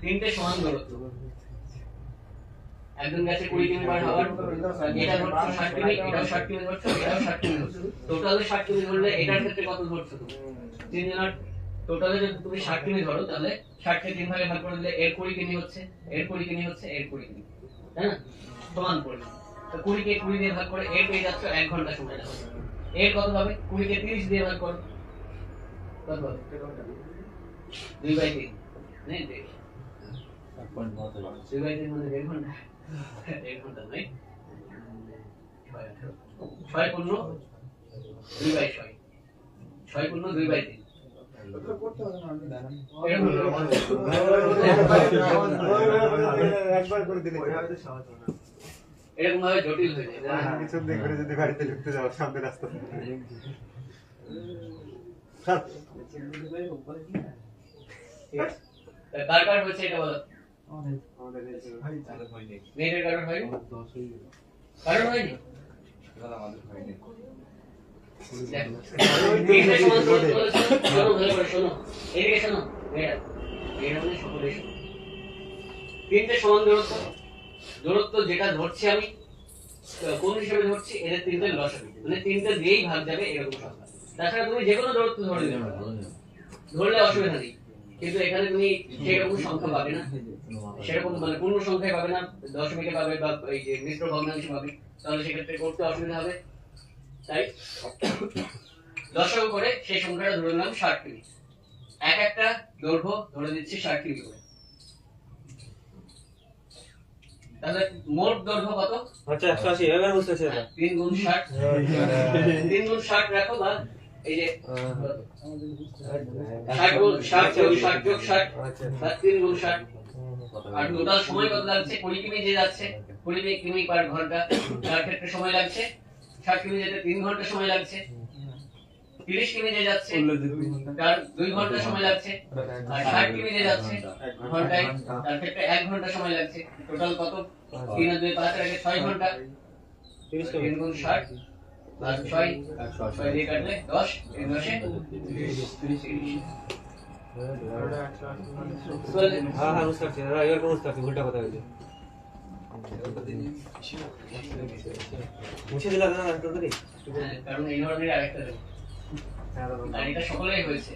তিনটে সমান দূরত্ব, একজন গেছে 20 কিমি পার আওয়ার, এটা ধরছো 60 কিমি, এটাও 60 কিমি ধরছো, এটাও 60 কিমি ধরছো, টোটালে 60 কিমি ধরলে এটার ক্ষেত্রে কত ধরছো তুমি? তিনজনের টোটালে যদি তুমি 60 কিমি ধরো তাহলে 60 কে 3 ভাগে ভাগ করে দিলে এর 20 কিমি হচ্ছে, এর 20 কিমি হচ্ছে, এর 20 কিমি, তাই না? সমান পরিমাণ। তো 20 কে 20 দিয়ে ভাগ করে এর পেয়ে যাচ্ছে 1 ঘন্টা সময় লাগবে। এর কত হবে? 20 কে 30 দিয়ে ভাগ করো, কত হবে? 2/3 নেই, 2/3 মানে 1.5 ঘন্টা, 1 ঘন্টা নয়, 6 পূর্ণ 2/6, 6 পূর্ণ 2/3। এরকম ভাবে জটিল হয়ে যায়, কিছু দেখে যদি গাড়িতে ঢুকতে যাও সামনে রাস্তা কার কার হচ্ছে এটা বলো? মেয়েদের কারণ হয়নি, কারণ হয়নি, তিনটে সমান দূরত্ব, দূরত্ব যেটা ধরছি আমি কোন হিসেবে ধরছি, এদের তিনটে লসাগু, মানে তিনটে দিয়েই ভাগ যাবে এরকম সংখ্যা। তাছাড়া তুমি যে কোনো দূরত্ব ধরে দিতে পারো, ধরলে অসুবিধা নেই, কিন্তু এখানে তুমি সেরকম সংখ্যা পাবে না, সেরকম মানে পূর্ণ সংখ্যায় পাবে না, দশমিকে পাবে বা এই যে মিশ্র ভগ্নাংশে পাবে, তাহলে সেক্ষেত্রে করতে অসুবিধা হবে। তাই লসাগু করে সেই সংখ্যাটা ধরে নিলাম 60 কিমি, এক একটা দৈর্ঘ্য ধরে দিচ্ছি 60 কিমি করে, তাহলে মোট দৈর্ঘ্য কত? আচ্ছা 180, এবার বুঝতে পারছি। 3 গুণ 60, 3 গুণ 60 রাখো, বা এই যে 60 গুণ 60 যোগ 60 যোগ 60, বা 3 গুণ 60। আর টোটাল সময় কত লাগছে? 20 কিমি যে যাচ্ছে, 20 কিমি পার ঘন্টা, তার ক্ষেত্রে সময় লাগছে 60 কিমি যেতে 3 ঘন্টা সময় লাগছে, 30 কিমি যে যাচ্ছে তার 2 ঘন্টা সময় লাগছে, আর 60 কিমি যে যাচ্ছে ঘন্টায়, তার ক্ষেত্রে 1 ঘন্টা সময় লাগছে। টোটাল কত? 3 আর 2 5 এর আগে 6 ঘন্টা, 3 গুণ 60 প্লাস 6, 6 দিয়ে কাটলে 10, 3 10 এ 30। হ্যাঁ হ্যাঁ বুঝতে পারছি, এবার বুঝতে পারছি, ভুলটা কথা হয়েছে। মুছে দিলাম না কারণ এই ধরনের আরেকটা দেবো, আর এটা সকলেই হয়েছে।